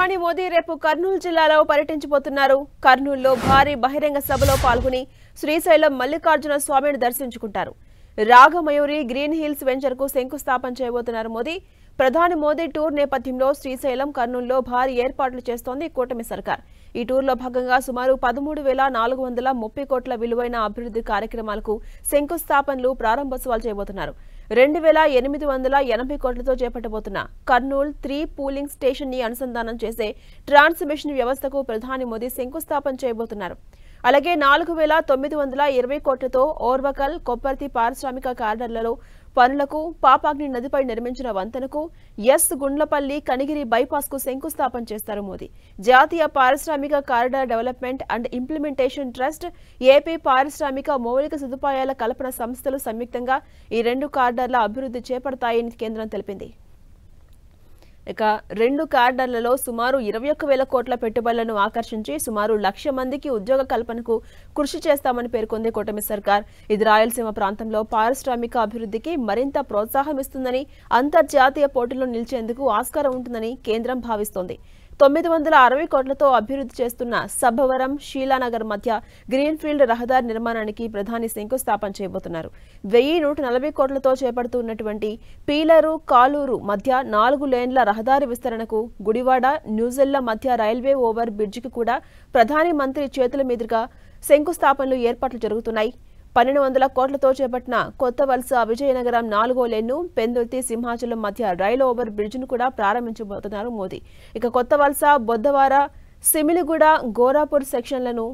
ప్రధాని మోదీ రేపు కర్నూలు జిల్లాలో పర్యటించబోతున్నారు. కర్నూలులో భారీ బహిరంగ సభలో పాల్గొని శ్రీశైలం మల్లికార్జున స్వామిని దర్శించుకుంటారు. రాగమయూరి గ్రీన్ హిల్స్ వెంచర్ కు శంకుస్థాపన చేయబోతున్నారు మోదీ. ప్రధాని మోదీ టూర్ నేపథ్యంలో శ్రీశైలం, కర్నూలులో భారీ ఏర్పాట్లు చేస్తోంది కూటమి సర్కార్. ఈ టూర్లో భాగంగా సుమారు 13,430 కోట్ల విలువైన అభివృద్ధి కార్యక్రమాలకు శంకుస్థాపనలు, ప్రారంభోత్సవాలు చేయబోతున్నారు. 2,880 కోట్లతో చేపట్టబోతున్న కర్నూలు 3 పూలింగ్ స్టేషన్ ని అనుసంధానం చేసే ట్రాన్స్మిషన్ వ్యవస్థకు ప్రధాని మోదీ శంకుస్థాపన చేయబోతున్నారు. అలాగే 4,920 కోట్లతో ఓర్వకల్, కొప్పర్తి పారిశ్రామిక కారిడార్లలో పనులకు, పాపాగ్ని నదిపై నిర్మించిన వంతెనకు, గుండ్లపల్లి కనిగిరి బైపాస్ కు శంకుస్థాపన చేస్తారు మోదీ. జాతీయ పారిశ్రామిక corridor development and implementation trust, AP పారిశ్రామిక మౌలిక సదుపాయాల కల్పన సంస్థలు సంయుక్తంగా ఈ 2 కారిడార్ల అభివృద్ధి చేపడతాయని కేంద్రం తెలిపింది. ఇక 2 కారిడార్లలో సుమారు 21,000 కోట్ల పెట్టుబడులను ఆకర్షించి సుమారు 1,00,000 మందికి ఉద్యోగ కల్పనకు కృషి చేస్తామని పేర్కొంది కూటమి సర్కార్. ఇది రాయలసీమ ప్రాంతంలో పారిశ్రామిక అభివృద్ధికి మరింత ప్రోత్సాహం ఇస్తుందని, అంతర్జాతీయ పోటీలో నిలిచేందుకు ఆస్కారం ఉంటుందని కేంద్రం భావిస్తోంది. 960 కోట్లతో అభివృద్ధి చేస్తున్న సబ్బవరం, షీలానగర్ మధ్య గ్రీన్ఫీల్డ్ రహదారి నిర్మాణానికి ప్రధాని శంకుస్థాపన చేయబోతున్నారు. 1,140 కోట్లతో చేపడుతున్నటువంటి పీలరు, కాలూరు మధ్య 4 లేన్ల రహదారి విస్తరణకు, గుడివాడ, న్యూజెల్ల మధ్య రైల్వే ఓవర్ బ్రిడ్జికి కూడా ప్రధాని మంత్రి చేతుల మీదుగా శంకుస్థాపనలు, ఏర్పాట్లు జరుగుతున్నాయి. 1,200 కోట్లతో చేపట్టిన కొత్త వలస విజయనగరం 4వ లేన్ను, పెందుర్తి, సింహాచలం మధ్య రైల్ ఓవర్ బ్రిడ్జిను కూడా ప్రారంభించబోతున్నారు మోదీ. ఇక కొత్త వలస, బొద్దవార, సిమిలిగూడ, గోరాపూర్ సెక్షన్లను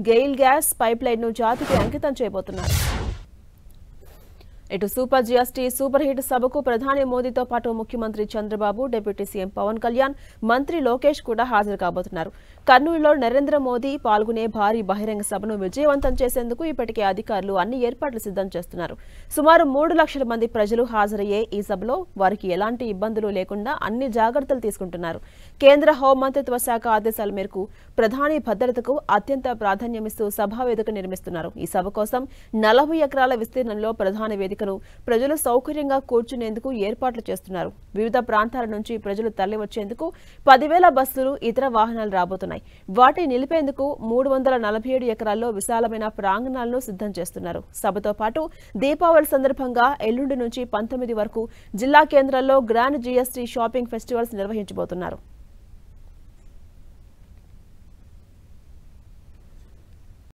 గెయిల్ గ్యాస్ పైప్ లైన్ ను జాతికి అంకితం చేయబోతున్నారు. ఇటు సూపర్ జిఎస్టీ సూపర్ హిట్ సభకు ప్రధాని మోదీతో పాటు ముఖ్యమంత్రి చంద్రబాబు, డిప్యూటీ సీఎం పవన్ కళ్యాణ్, మంత్రి లోకేష్ కూడా హాజరు కాబోతున్నారు. కర్నూలులో నరేంద్ర మోదీ పాల్గొనే భారీ బహిరంగ సభను విజయవంతం చేసేందుకు ఇప్పటికే అధికారులు అన్ని ఏర్పాట్లు సిద్ధం చేస్తున్నారు. సుమారు 3 లక్షల మంది ప్రజలు హాజరయ్యే ఈ సభలో వారికి ఎలాంటి ఇబ్బందులు లేకుండా అన్ని జాగ్రత్తలు తీసుకుంటున్నారు. కేంద్ర హోంమంత్రిత్వ శాఖ ఆదేశాల మేరకు ప్రధాని భద్రతకు అత్యంత ప్రాధాన్యమిస్తూ సభా వేదిక నిర్మిస్తున్నారు. ఈ సభ కోసం 40 ఎకరాల విస్తీర్ణంలో ప్రధాన వేదికను ప్రజలు సౌకర్యంగా కూర్చునేందుకు ఏర్పాట్లు చేస్తున్నారు. వివిధ ప్రాంతాల నుంచి ప్రజలు తరలివచ్చేందుకు 10,000 బస్సులు, ఇతర వాహనాలు రాబోతున్నాయి. వాటిని నిలిపేందుకు 347 ఎకరాల్లో విశాలమైన ప్రాంగణాలను సిద్ధం చేస్తున్నారు. సభతో పాటు దీపావళి సందర్భంగా ఎల్లుండి నుంచి 19 వరకు జిల్లా కేంద్రాల్లో గ్రాండ్ జీఎస్టీ షాపింగ్ ఫెస్టివల్స్ నిర్వహించబోతున్నారు.